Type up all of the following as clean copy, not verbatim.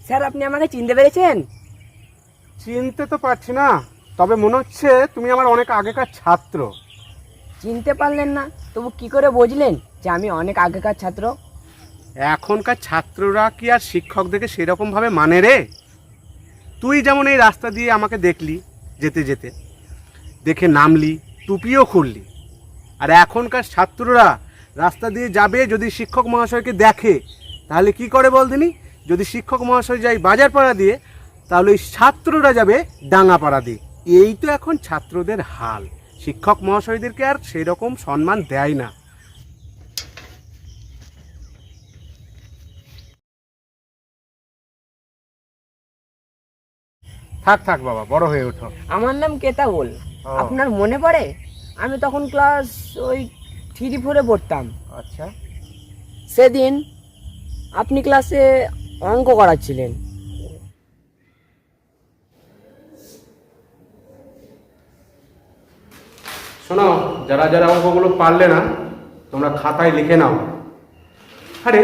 Sir আপনি আমাকে চিনতে পেরেছেন? চিনতে তো পারছি না, তবে মনে হচ্ছে তুমি আমার অনেক আগেকার ছাত্র। চিনতে পারলেন না, তবু কি করে বুঝলেন যে আমি অনেক আগেকার ছাত্র? এখনকার ছাত্ররা কি আর শিক্ষকদেরকে সেরকমভাবে মানে রে? তুই যেমন এই রাস্তা দিয়ে আমাকে দেখলি যেতে যেতে, দেখে নামলি, টুপিও খুললি। আর এখনকার ছাত্ররা রাস্তা দিয়ে যাবে, যদি শিক্ষক মহাশয়কে দেখে তাহলে কি করে বল দিনি? যদি শিক্ষক মহাশয় যায় বাজার পাড়া দিয়ে, তাহলে ওই ছাত্ররা যাবে ডাঙ্গা পাড়া দিয়ে। এই তো এখন ছাত্রদের হাল। শিক্ষক মহাশয়দেরকে আর সেরকম সম্মান দেয় না। থাক থাক বাবা, বড় হয়ে ওঠো। আমার নাম কেতাবুল। ও। আপনার মনে পড়ে? আমি তখন ক্লাস ওই 3-4 পড়তাম। আচ্ছা, সেদিন আপনি ক্লাসে অঙ্ক করাচ্ছিলেন। শোনো, যারা যারা অঙ্কগুলো পারলে না তোমরা খাতায় লিখে নাও। আরে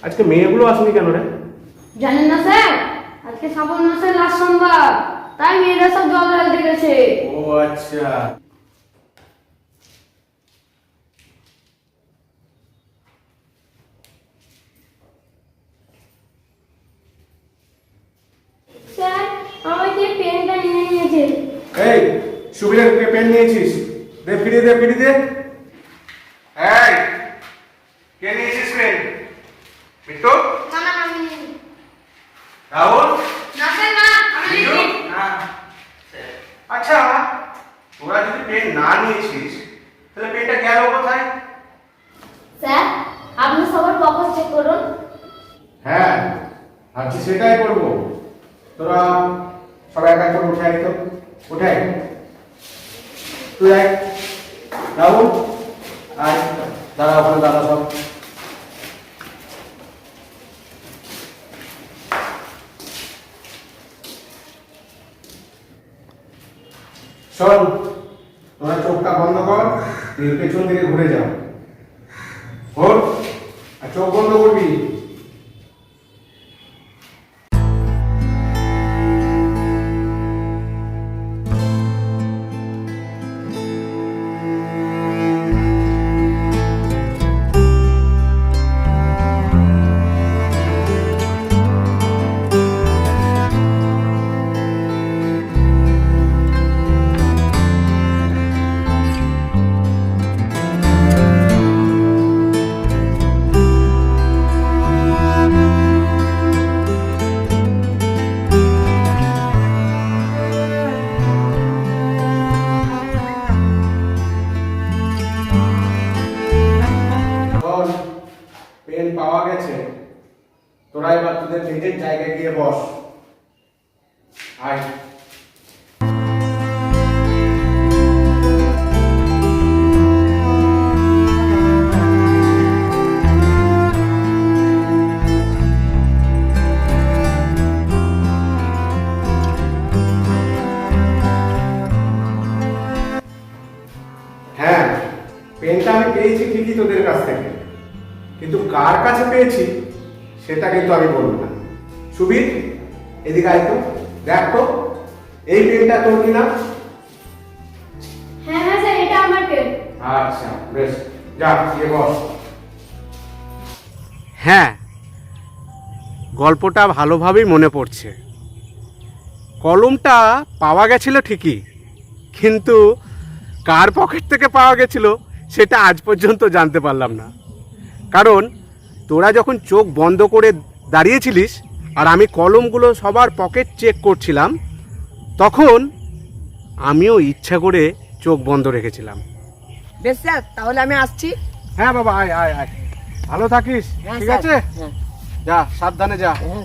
আজকে মেয়েগুলো আসেনি কেন রে? জানেন না স্যার, আজকে শ্রাবণ মাসের লাস্ট সোমবার, তাই মেয়েরা সব জল ঢালতে গেছে। ও আচ্ছা। স্যার আমার যে পেনটা নিয়ে নিয়েছে। এই সুবিধার পেন নিয়েছিস? দে, ফিরিয়ে দে, ফিরিয়ে দে। এই কে নিয়েছিস পেন? বিট্টু? না না আমি নিইনি। রাহুল? না স্যার না, আমি বিজু? নিইনি। না। আচ্ছা, তোরা যদি পেন না নিয়েছিস তাহলে পেনটা গেল কোথায়? স্যার আপনি সবার পকেট চেক করুন। হ্যাঁ, ভাবছি সেটাই করবো। তোরা সবাই এক এক করে উঠে আয় তো, উঠে আয়। তুই আয় রাহুল, আয় দাদা, ওখানে দাদা সব। শোন, তোরা চোখটা বন্ধ কর, তুই পেছন দিকে ঘুরে যাও। ওঠ, আর চোখ বন্ধ করবি। পেন পাওয়া গেছে, তোরা এবার তোদের নিজের জায়গায় গিয়ে বস। আয়। হ্যাঁ, পেনটা আমি পেয়েছি ঠিকই তোদের কাছ থেকে, কিন্তু কার কাছে পেয়েছি সেটা কিন্তু আমি বলবো না। সুবীর, এদিকে আয় তো, দেখ তো এই পেনটা তোর কিনা। হ্যাঁ হ্যাঁ স্যার, এটা আমার পেন। আচ্ছা বেশ, যা গিয়ে বস। হ্যাঁ, গল্পটা ভালোভাবেই মনে পড়ছে। কলমটা পাওয়া গেছিল ঠিকই, কিন্তু কার পকেট থেকে পাওয়া গেছিল সেটা আজ পর্যন্ত জানতে পারলাম না। কারণ তোরা যখন চোখ বন্ধ করে দাঁড়িয়েছিলিস আর আমি কলমগুলো সবার পকেট চেক করছিলাম, তখন আমিও ইচ্ছা করে চোখ বন্ধ রেখেছিলাম। বেশ স্যার, তাহলে আমি আসছি। হ্যাঁ বাবা, আয় আয় আয়, ভালো থাকিস। হ্যাঁ ঠিক স্যার। আছে, হ্যাঁ যা সাবধানে যা। হ্যাঁ